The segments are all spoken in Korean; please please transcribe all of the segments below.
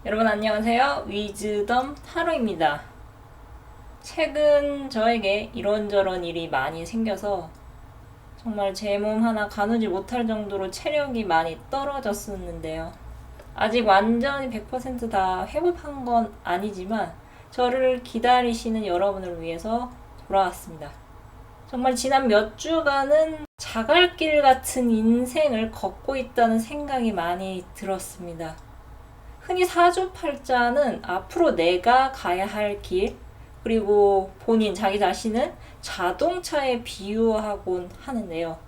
여러분 안녕하세요. 위즈덤 하루입니다. 최근 저에게 이런저런 일이 많이 생겨서 정말 제 몸 하나 가누지 못할 정도로 체력이 많이 떨어졌었는데요. 아직 완전히 100%다 회복한 건 아니지만 저를 기다리시는 여러분을 위해서 돌아왔습니다. 정말 지난 몇 주간은 자갈길 같은 인생을 걷고 있다는 생각이 많이 들었습니다. 흔히 사주팔자는 앞으로 내가 가야 할 길, 그리고 본인, 자기 자신은 자동차에 비유하곤 하는데요.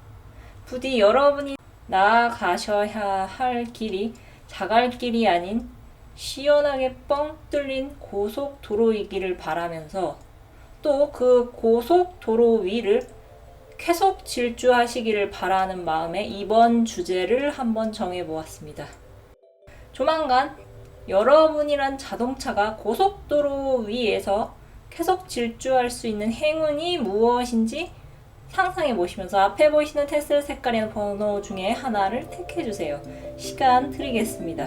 부디 여러분이 나아가셔야 할 길이 자갈길이 아닌 시원하게 뻥 뚫린 고속도로이기를 바라면서 또 그 고속도로 위를 계속 질주하시기를 바라는 마음에 이번 주제를 한번 정해보았습니다. 조만간 여러분이란 자동차가 고속도로 위에서 계속 질주할 수 있는 행운이 무엇인지 상상해 보시면서 앞에 보이시는 테슬 색깔이나 번호 중에 하나를 택해 주세요. 시간 드리겠습니다.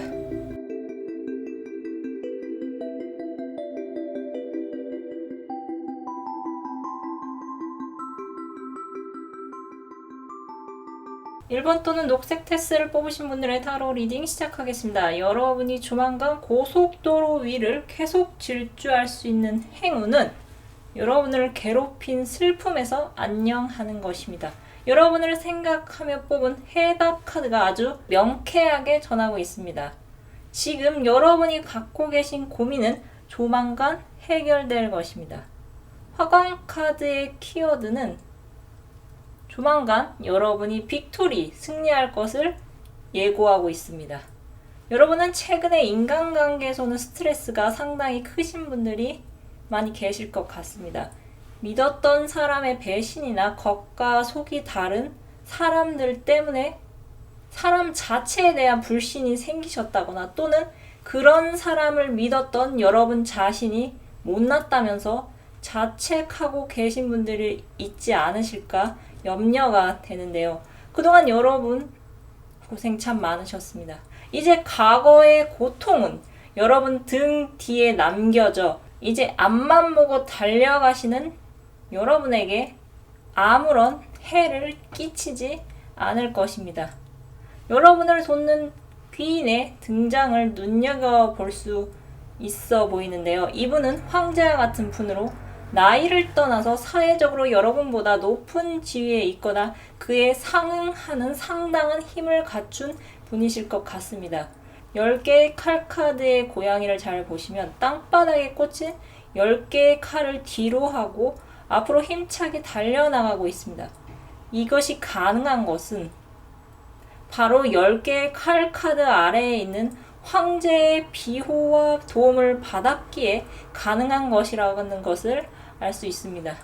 1번 또는 녹색 테스를 뽑으신 분들의 타로 리딩 시작하겠습니다. 여러분이 조만간 고속도로 위를 계속 질주할 수 있는 행운은 여러분을 괴롭힌 슬픔에서 안녕하는 것입니다. 여러분을 생각하며 뽑은 해답 카드가 아주 명쾌하게 전하고 있습니다. 지금 여러분이 갖고 계신 고민은 조만간 해결될 것입니다. 화광 카드의 키워드는 조만간 여러분이 빅토리, 승리할 것을 예고하고 있습니다. 여러분은 최근에 인간관계에서는 스트레스가 상당히 크신 분들이 많이 계실 것 같습니다. 믿었던 사람의 배신이나 겉과 속이 다른 사람들 때문에 사람 자체에 대한 불신이 생기셨다거나 또는 그런 사람을 믿었던 여러분 자신이 못났다면서 자책하고 계신 분들이 있지 않으실까 염려가 되는데요. 그동안 여러분 고생 참 많으셨습니다. 이제 과거의 고통은 여러분 등 뒤에 남겨져 이제 앞만 보고 달려가시는 여러분에게 아무런 해를 끼치지 않을 것입니다. 여러분을 돕는 귀인의 등장을 눈여겨볼 수 있어 보이는데요. 이분은 황제와 같은 분으로 나이를 떠나서 사회적으로 여러분보다 높은 지위에 있거나 그에 상응하는 상당한 힘을 갖춘 분이실 것 같습니다. 10개의 칼카드의 고양이를 잘 보시면 땅바닥에 꽂힌 10개의 칼을 뒤로 하고 앞으로 힘차게 달려나가고 있습니다. 이것이 가능한 것은 바로 10개의 칼카드 아래에 있는 황제의 비호와 도움을 받았기에 가능한 것이라는 것을 알 수 있습니다.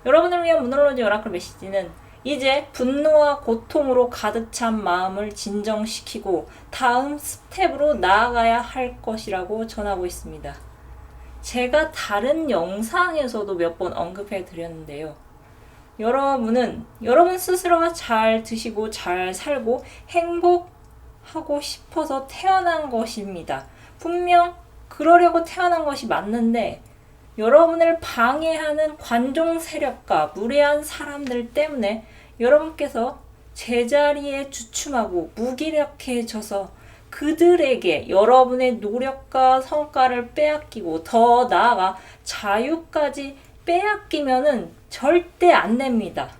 여러분을 위한 문홀로지 오라클 메시지는 이제 분노와 고통으로 가득 찬 마음을 진정시키고 다음 스텝으로 나아가야 할 것이라고 전하고 있습니다. 제가 다른 영상에서도 몇 번 언급해 드렸는데요. 여러분은 여러분 스스로가 잘 드시고 잘 살고 행복하고 싶어서 태어난 것입니다. 분명 그러려고 태어난 것이 맞는데 여러분을 방해하는 관종 세력과 무례한 사람들 때문에 여러분께서 제자리에 주춤하고 무기력해져서 그들에게 여러분의 노력과 성과를 빼앗기고 더 나아가 자유까지 빼앗기면은 절대 안 됩니다.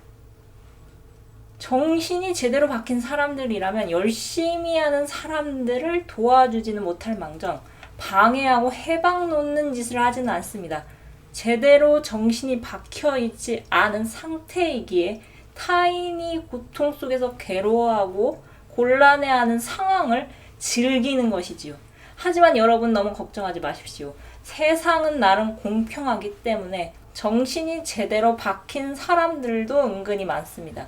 정신이 제대로 박힌 사람들이라면 열심히 하는 사람들을 도와주지는 못할 망정 방해하고 해방 놓는 짓을 하지는 않습니다. 제대로 정신이 박혀있지 않은 상태이기에 타인이 고통 속에서 괴로워하고 곤란해하는 상황을 즐기는 것이지요. 하지만 여러분 너무 걱정하지 마십시오. 세상은 나름 공평하기 때문에 정신이 제대로 박힌 사람들도 은근히 많습니다.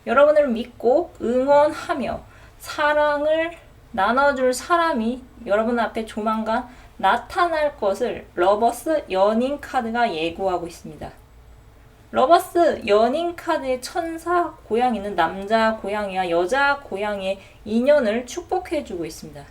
여러분을 믿고 응원하며 사랑을 나눠줄 사람이 여러분 앞에 조만간 나타날 것을 러버스 연인 카드가 예고하고 있습니다. 러버스 연인 카드의 천사 고양이는 남자 고양이와 여자 고양이의 인연을 축복해주고 있습니다.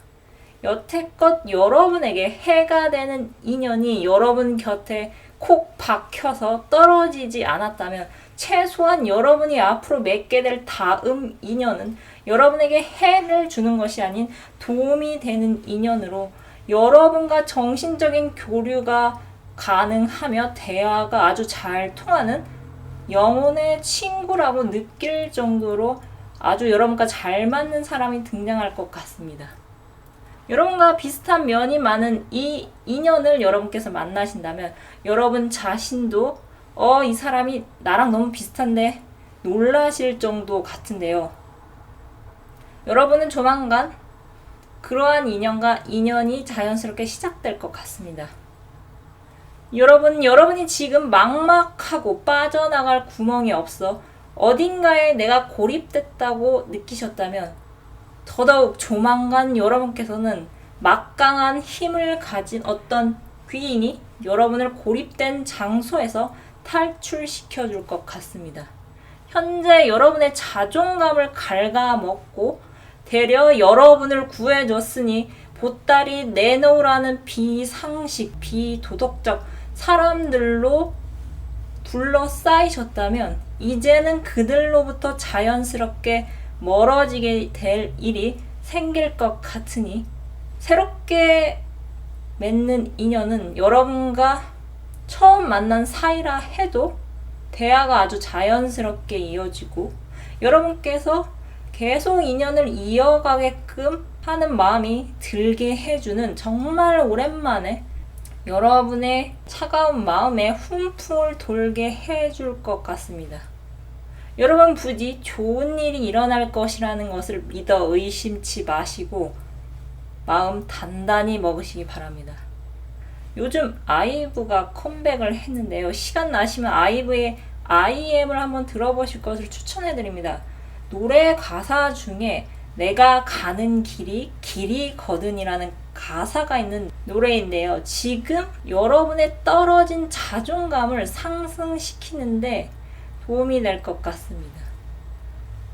여태껏 여러분에게 해가 되는 인연이 여러분 곁에 콕 박혀서 떨어지지 않았다면 최소한 여러분이 앞으로 맺게 될 다음 인연은 여러분에게 해를 주는 것이 아닌 도움이 되는 인연으로 여러분과 정신적인 교류가 가능하며 대화가 아주 잘 통하는 영혼의 친구라고 느낄 정도로 아주 여러분과 잘 맞는 사람이 등장할 것 같습니다. 여러분과 비슷한 면이 많은 이 인연을 여러분께서 만나신다면 여러분 자신도 이 사람이 나랑 너무 비슷한데 놀라실 정도 같은데요. 여러분은 조만간 그러한 인연이 자연스럽게 시작될 것 같습니다. 여러분이 지금 막막하고 빠져나갈 구멍이 없어 어딘가에 내가 고립됐다고 느끼셨다면 더더욱 조만간 여러분께서는 막강한 힘을 가진 어떤 귀인이 여러분을 고립된 장소에서 탈출시켜 줄 것 같습니다. 현재 여러분의 자존감을 갉아먹고 되려 여러분을 구해줬으니 보따리 내놓으라는 비상식, 비도덕적 사람들로 둘러싸이셨다면 이제는 그들로부터 자연스럽게 멀어지게 될 일이 생길 것 같으니 새롭게 맺는 인연은 여러분과 처음 만난 사이라 해도 대화가 아주 자연스럽게 이어지고 여러분께서 계속 인연을 이어가게끔 하는 마음이 들게 해주는 정말 오랜만에 여러분의 차가운 마음에 훈풍을 돌게 해줄 것 같습니다. 여러분 부디 좋은 일이 일어날 것이라는 것을 믿어 의심치 마시고 마음 단단히 먹으시기 바랍니다. 요즘 아이브가 컴백을 했는데요. 시간 나시면 아이브의 IM을 한번 들어보실 것을 추천해드립니다. 노래 가사 중에 내가 가는 길이 거든이라는 가사가 있는 노래인데요. 지금 여러분의 떨어진 자존감을 상승시키는데 도움이 될 것 같습니다.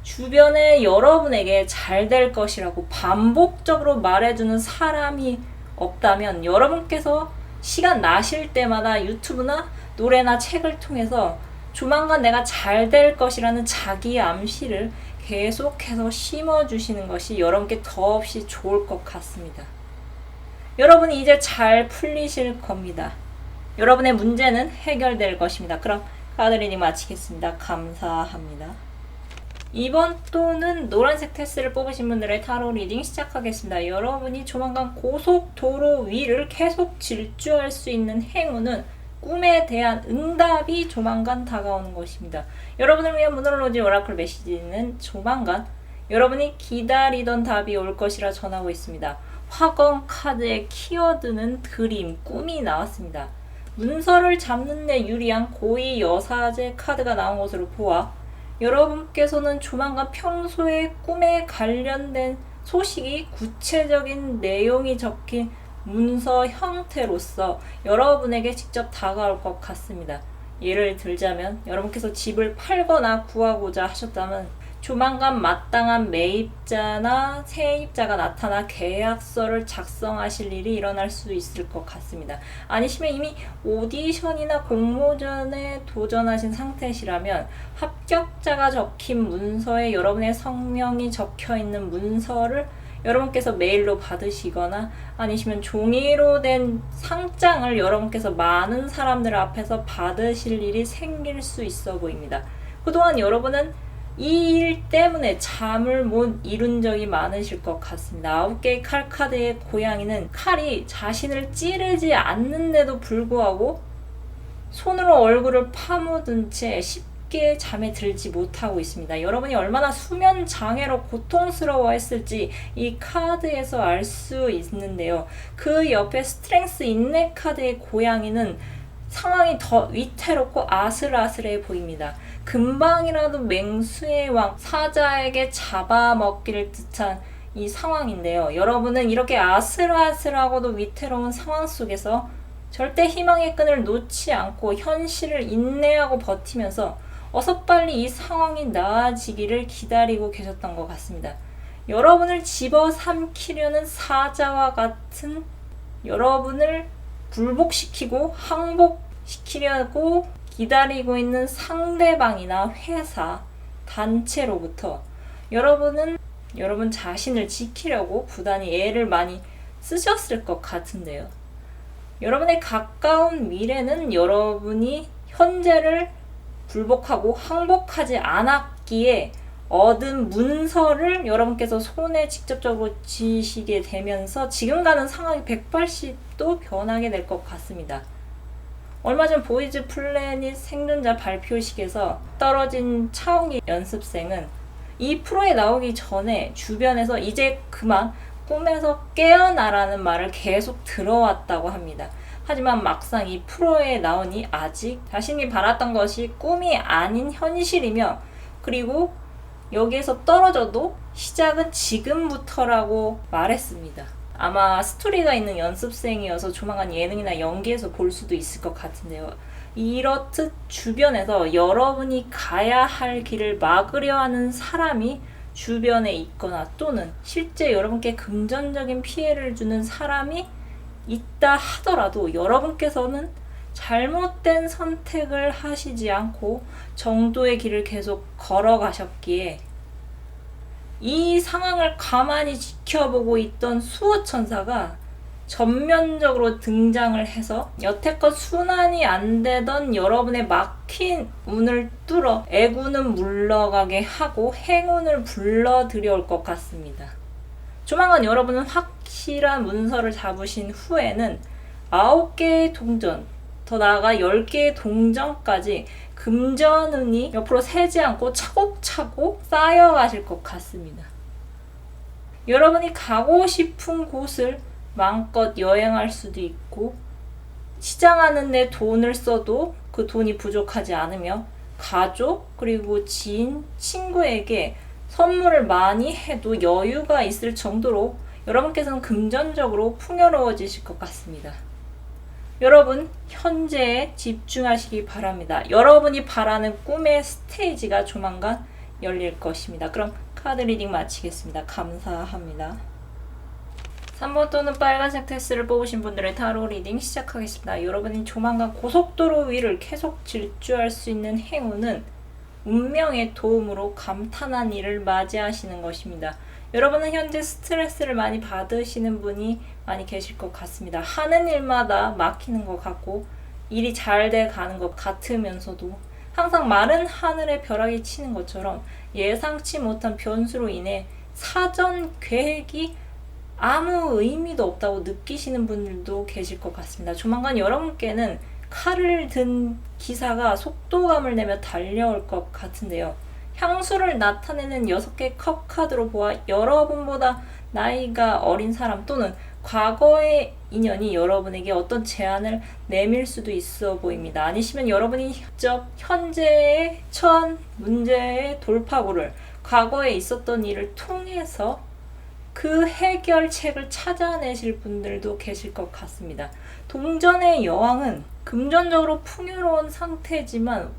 주변에 여러분에게 잘 될 것이라고 반복적으로 말해주는 사람이 없다면 여러분께서 시간 나실 때마다 유튜브나 노래나 책을 통해서 조만간 내가 잘 될 것이라는 자기 암시를 계속해서 심어주시는 것이 여러분께 더없이 좋을 것 같습니다. 여러분이 이제 잘 풀리실 겁니다. 여러분의 문제는 해결될 것입니다. 그럼 카드 리딩 마치겠습니다. 감사합니다. 이번 또는 노란색 테스를 뽑으신 분들의 타로 리딩 시작하겠습니다. 여러분이 조만간 고속도로 위를 계속 질주할 수 있는 행운은 꿈에 대한 응답이 조만간 다가오는 것입니다. 여러분을 위한 문홀로지 오라클 메시지는 조만간 여러분이 기다리던 답이 올 것이라 전하고 있습니다. 화건 카드에 키워드는 그림, 꿈이 나왔습니다. 문서를 잡는 데 유리한 고위 여사제 카드가 나온 것으로 보아 여러분께서는 조만간 평소에 꿈에 관련된 소식이 구체적인 내용이 적힌 문서 형태로서 여러분에게 직접 다가올 것 같습니다. 예를 들자면 여러분께서 집을 팔거나 구하고자 하셨다면 조만간 마땅한 매입자나 세입자가 나타나 계약서를 작성하실 일이 일어날 수 있을 것 같습니다. 아니시면 이미 오디션이나 공모전에 도전하신 상태시라면 합격자가 적힌 문서에 여러분의 성명이 적혀있는 문서를 여러분께서 메일로 받으시거나 아니시면 종이로 된 상장을 여러분께서 많은 사람들 앞에서 받으실 일이 생길 수 있어 보입니다. 그동안 여러분은 이 일 때문에 잠을 못 이룬 적이 많으실 것 같습니다. 9개의 칼 카드의 고양이는 칼이 자신을 찌르지 않는데도 불구하고 손으로 얼굴을 파묻은 채 쉽게 잠에 들지 못하고 있습니다. 여러분이 얼마나 수면 장애로 고통스러워했을지 이 카드에서 알 수 있는데요. 그 옆에 스트렝스 인내 카드의 고양이는 상황이 더 위태롭고 아슬아슬해 보입니다. 금방이라도 맹수의 왕 사자에게 잡아먹기를 뜻한 이 상황인데요. 여러분은 이렇게 아슬아슬하고도 위태로운 상황 속에서 절대 희망의 끈을 놓지 않고 현실을 인내하고 버티면서 어서 빨리 이 상황이 나아지기를 기다리고 계셨던 것 같습니다. 여러분을 집어삼키려는 사자와 같은, 여러분을 굴복시키고 항복시키려고 기다리고 있는 상대방이나 회사, 단체로부터 여러분은 여러분 자신을 지키려고 부단히 애를 많이 쓰셨을 것 같은데요. 여러분의 가까운 미래는 여러분이 현재를 굴복하고 항복하지 않았기에 얻은 문서를 여러분께서 손에 직접적으로 쥐시게 되면서 지금과는 상황이 180도 변하게 될 것 같습니다. 얼마 전 보이즈 플래닛 생존자 발표식에서 떨어진 차은기 연습생은 이 프로에 나오기 전에 주변에서 이제 그만 꿈에서 깨어나라는 말을 계속 들어왔다고 합니다. 하지만 막상 이 프로에 나오니 아직 자신이 바랐던 것이 꿈이 아닌 현실이며, 그리고 여기에서 떨어져도 시작은 지금부터라고 말했습니다. 아마 스토리가 있는 연습생이어서 조만간 예능이나 연기에서 볼 수도 있을 것 같은데요. 이렇듯 주변에서 여러분이 가야 할 길을 막으려 하는 사람이 주변에 있거나 또는 실제 여러분께 금전적인 피해를 주는 사람이 있다 하더라도 여러분께서는 잘못된 선택을 하시지 않고 정도의 길을 계속 걸어가셨기에 이 상황을 가만히 지켜보고 있던 수호천사가 전면적으로 등장을 해서 여태껏 순환이 안 되던 여러분의 막힌 운을 뚫어 애구는 물러가게 하고 행운을 불러들여올 것 같습니다. 조만간 여러분은 확실한 문서를 잡으신 후에는 9개의 동전, 더 나아가 10개의 동전까지 금전운이 옆으로 새지 않고 차곡차곡 쌓여가실 것 같습니다. 여러분이 가고 싶은 곳을 마음껏 여행할 수도 있고, 시장하는 데 돈을 써도 그 돈이 부족하지 않으며 가족 그리고 지인, 친구에게 선물을 많이 해도 여유가 있을 정도로 여러분께서는 금전적으로 풍요로워지실 것 같습니다. 여러분, 현재에 집중하시기 바랍니다. 여러분이 바라는 꿈의 스테이지가 조만간 열릴 것입니다. 그럼 카드 리딩 마치겠습니다. 감사합니다. 3번 또는 빨간색 테스를 뽑으신 분들의 타로 리딩 시작하겠습니다. 여러분이 조만간 고속도로 위를 계속 질주할 수 있는 행운은 운명의 도움으로 감탄한 일을 맞이하시는 것입니다. 여러분은 현재 스트레스를 많이 받으시는 분이 많이 계실 것 같습니다. 하는 일마다 막히는 것 같고 일이 잘 돼 가는 것 같으면서도 항상 마른 하늘에 벼락이 치는 것처럼 예상치 못한 변수로 인해 사전 계획이 아무 의미도 없다고 느끼시는 분들도 계실 것 같습니다. 조만간 여러분께는 칼을 든 기사가 속도감을 내며 달려올 것 같은데요. 향수를 나타내는 6개 컵 카드로 보아 여러분보다 나이가 어린 사람 또는 과거의 인연이 여러분에게 어떤 제안을 내밀 수도 있어 보입니다. 아니시면 여러분이 직접 현재에 처한 문제의 돌파구를 과거에 있었던 일을 통해서 그 해결책을 찾아내실 분들도 계실 것 같습니다. 동전의 여왕은 금전적으로 풍요로운 상태지만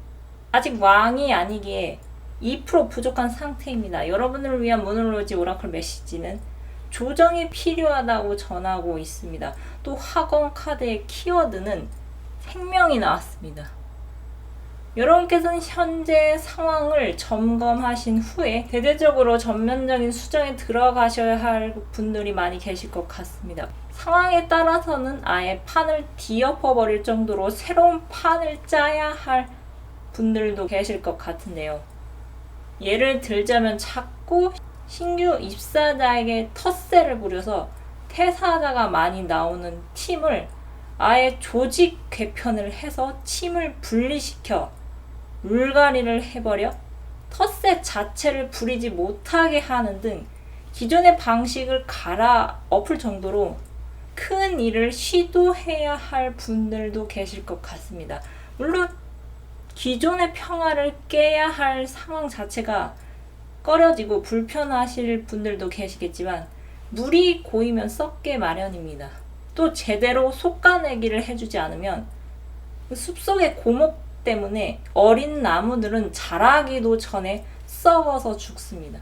아직 왕이 아니기에 2% 부족한 상태입니다. 여러분을 위한 문을로지 오라클 메시지는 조정이 필요하다고 전하고 있습니다. 또 학원 카드의 키워드는 생명이 나왔습니다. 여러분께서는 현재 상황을 점검하신 후에 대대적으로 전면적인 수정에 들어가셔야 할 분들이 많이 계실 것 같습니다. 상황에 따라서는 아예 판을 뒤엎어버릴 정도로 새로운 판을 짜야 할 분들도 계실 것 같은데요. 예를 들자면 자꾸 신규 입사자에게 텃세를 부려서 퇴사자가 많이 나오는 팀을 아예 조직 개편을 해서 팀을 분리시켜 물갈이를 해버려 텃세 자체를 부리지 못하게 하는 등 기존의 방식을 갈아엎을 정도로 큰 일을 시도해야 할 분들도 계실 것 같습니다. 물론 기존의 평화를 깨야 할 상황 자체가 꺼려지고 불편하실 분들도 계시겠지만 물이 고이면 썩게 마련입니다. 또 제대로 솎아내기를 해주지 않으면 그 숲속의 고목 때문에 어린 나무들은 자라기도 전에 썩어서 죽습니다.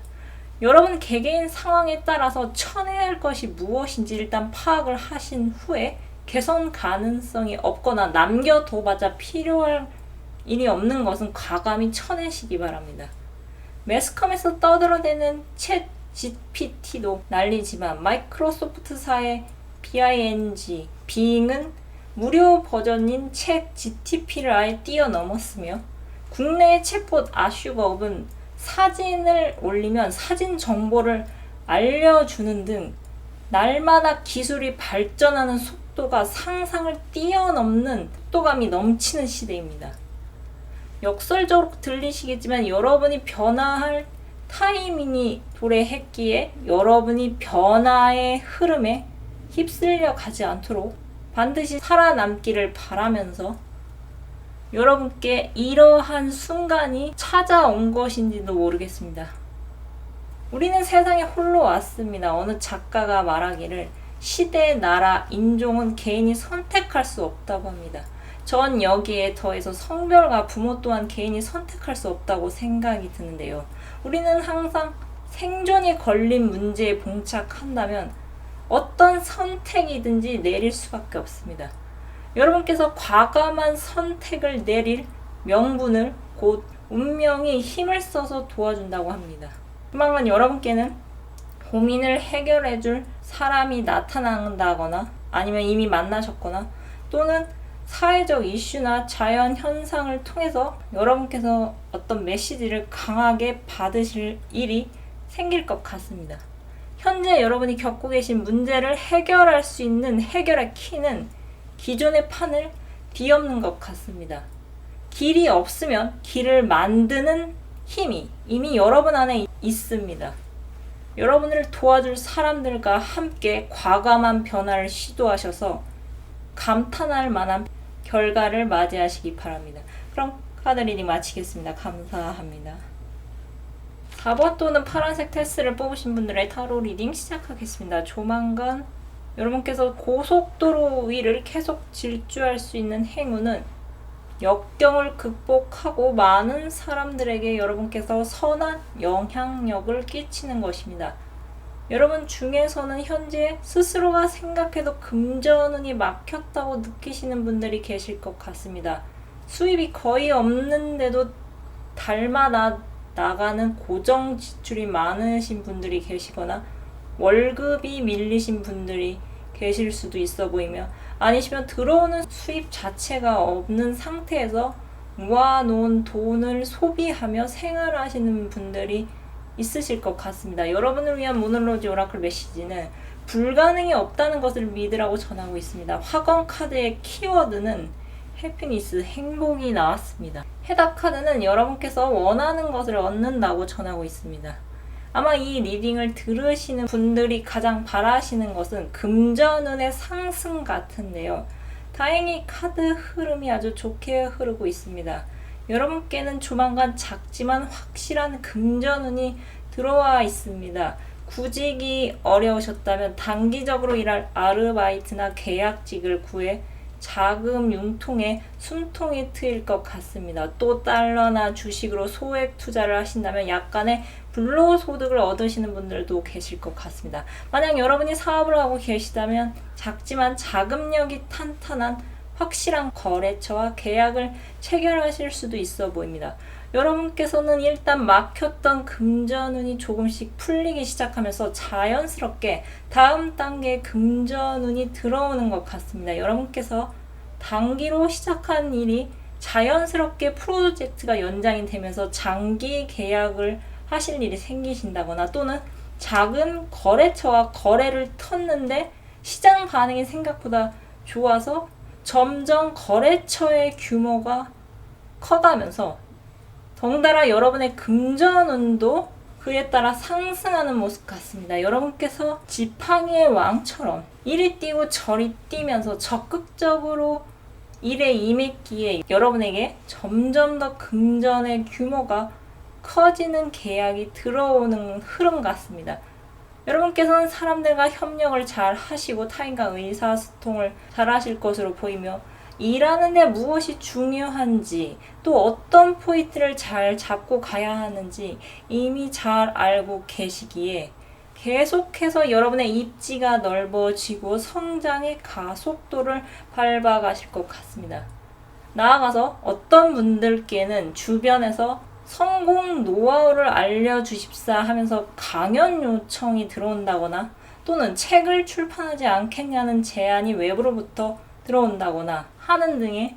여러분 개개인 상황에 따라서 쳐내야 할 것이 무엇인지 일단 파악을 하신 후에 개선 가능성이 없거나 남겨둬봤자 필요할 일이 없는 것은 과감히 쳐내시기 바랍니다. 매스컴에서 떠들어대는 챗 GPT도 난리지만 마이크로소프트사의 Bing은 무료 버전인 챗 GTP를 아예 뛰어넘었으며 국내의 챗봇 아슈버은 사진을 올리면 사진 정보를 알려주는 등 날마다 기술이 발전하는 속도가 상상을 뛰어넘는 속도감이 넘치는 시대입니다. 역설적으로 들리시겠지만 여러분이 변화할 타이밍이 도래했기에 여러분이 변화의 흐름에 휩쓸려 가지 않도록 반드시 살아남기를 바라면서 여러분께 이러한 순간이 찾아온 것인지도 모르겠습니다. 우리는 세상에 홀로 왔습니다. 어느 작가가 말하기를 시대, 나라, 인종은 개인이 선택할 수 없다고 합니다. 전 여기에 더해서 성별과 부모 또한 개인이 선택할 수 없다고 생각이 드는데요. 우리는 항상 생존이 걸린 문제에 봉착한다면 어떤 선택이든지 내릴 수밖에 없습니다. 여러분께서 과감한 선택을 내릴 명분을 곧 운명이 힘을 써서 도와준다고 합니다. 조만간 여러분께는 고민을 해결해줄 사람이 나타난다거나 아니면 이미 만나셨거나 또는 사회적 이슈나 자연 현상을 통해서 여러분께서 어떤 메시지를 강하게 받으실 일이 생길 것 같습니다. 현재 여러분이 겪고 계신 문제를 해결할 수 있는 해결의 키는 기존의 판을 뒤엎는 것 같습니다. 길이 없으면 길을 만드는 힘이 이미 여러분 안에 있습니다. 여러분을 도와줄 사람들과 함께 과감한 변화를 시도하셔서 감탄할 만한 결과를 맞이하시기 바랍니다. 그럼 카드 리딩 마치겠습니다. 감사합니다. 4번 또는 파란색 테스를 뽑으신 분들의 타로 리딩 시작하겠습니다. 조만간 여러분께서 고속도로 위를 계속 질주할 수 있는 행운은 역경을 극복하고 많은 사람들에게 여러분께서 선한 영향력을 끼치는 것입니다. 여러분 중에서는 현재 스스로가 생각해도 금전운이 막혔다고 느끼시는 분들이 계실 것 같습니다. 수입이 거의 없는데도 달마다 나가는 고정 지출이 많으신 분들이 계시거나 월급이 밀리신 분들이 계실 수도 있어 보이며 아니시면 들어오는 수입 자체가 없는 상태에서 모아놓은 돈을 소비하며 생활하시는 분들이 있으실 것 같습니다. 여러분을 위한 모놀로지 오라클 메시지는 불가능이 없다는 것을 믿으라고 전하고 있습니다. 화건 카드의 키워드는 해피니스, 행복이 나왔습니다. 해답 카드는 여러분께서 원하는 것을 얻는다고 전하고 있습니다. 아마 이 리딩을 들으시는 분들이 가장 바라시는 것은 금전운의 상승 같은데요. 다행히 카드 흐름이 아주 좋게 흐르고 있습니다. 여러분께는 조만간 작지만 확실한 금전운이 들어와 있습니다. 구직이 어려우셨다면 단기적으로 일할 아르바이트나 계약직을 구해 자금 융통에 숨통이 트일 것 같습니다. 또 달러나 주식으로 소액 투자를 하신다면 약간의 불로소득을 얻으시는 분들도 계실 것 같습니다. 만약 여러분이 사업을 하고 계시다면 작지만 자금력이 탄탄한 확실한 거래처와 계약을 체결하실 수도 있어 보입니다. 여러분께서는 일단 막혔던 금전운이 조금씩 풀리기 시작하면서 자연스럽게 다음 단계의 금전운이 들어오는 것 같습니다. 여러분께서 단기로 시작한 일이 자연스럽게 프로젝트가 연장이 되면서 장기 계약을 하실 일이 생기신다거나 또는 작은 거래처와 거래를 텄는데 시장 반응이 생각보다 좋아서 점점 거래처의 규모가 커가면서 덩달아 여러분의 금전운도 그에 따라 상승하는 모습 같습니다. 여러분께서 지팡이의 왕처럼 이리 뛰고 저리 뛰면서 적극적으로 일에 임했기에 여러분에게 점점 더 금전의 규모가 커지는 계약이 들어오는 흐름 같습니다. 여러분께서는 사람들과 협력을 잘 하시고 타인과 의사소통을 잘 하실 것으로 보이며 일하는데 무엇이 중요한지, 또 어떤 포인트를 잘 잡고 가야 하는지 이미 잘 알고 계시기에 계속해서 여러분의 입지가 넓어지고 성장의 가속도를 밟아가실 것 같습니다. 나아가서 어떤 분들께는 주변에서 성공 노하우를 알려주십사 하면서 강연 요청이 들어온다거나 또는 책을 출판하지 않겠냐는 제안이 외부로부터 들어온다거나 하는 등의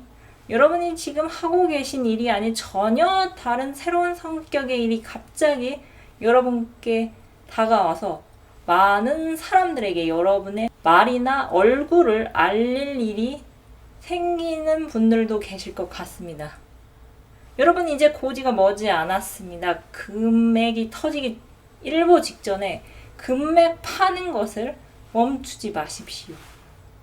여러분이 지금 하고 계신 일이 아닌 전혀 다른 새로운 성격의 일이 갑자기 여러분께 다가와서 많은 사람들에게 여러분의 말이나 얼굴을 알릴 일이 생기는 분들도 계실 것 같습니다. 여러분 이제 고지가 머지 않았습니다. 금맥이 터지기 일보 직전에 금맥 파는 것을 멈추지 마십시오.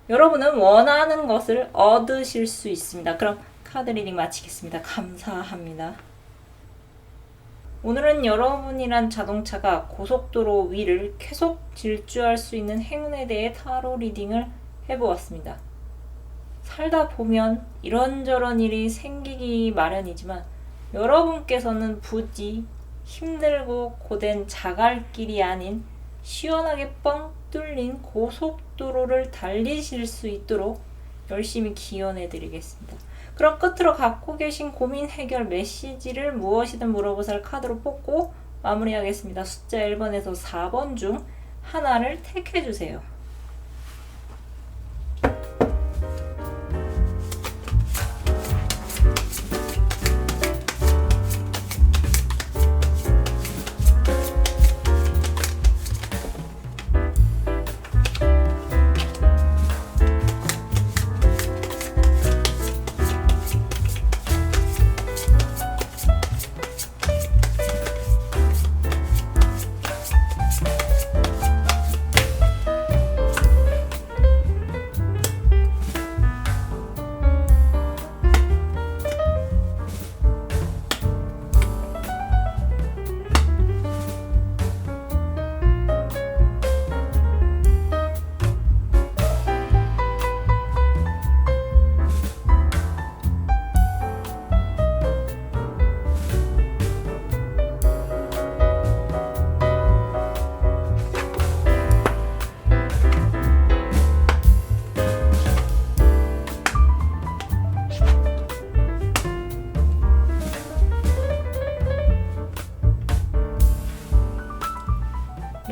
여러분은 원하는 것을 얻으실 수 있습니다. 그럼 카드 리딩 마치겠습니다. 감사합니다. 오늘은 여러분이란 자동차가 고속도로 위를 계속 질주할 수 있는 행운에 대해 타로 리딩을 해보았습니다. 살다 보면 이런저런 일이 생기기 마련이지만 여러분께서는 부디 힘들고 고된 자갈길이 아닌 시원하게 뻥 뚫린 고속도로를 달리실 수 있도록 열심히 기원해 드리겠습니다. 그럼 끝으로 갖고 계신 고민 해결 메시지를 무엇이든 물어보살 카드로 뽑고 마무리하겠습니다. 숫자 1번에서 4번 중 하나를 택해 주세요.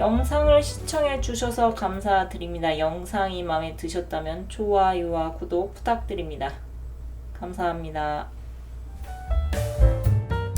영상을 시청해 주셔서 감사드립니다. 영상이 마음에 드셨다면 좋아요와 구독 부탁드립니다. 감사합니다.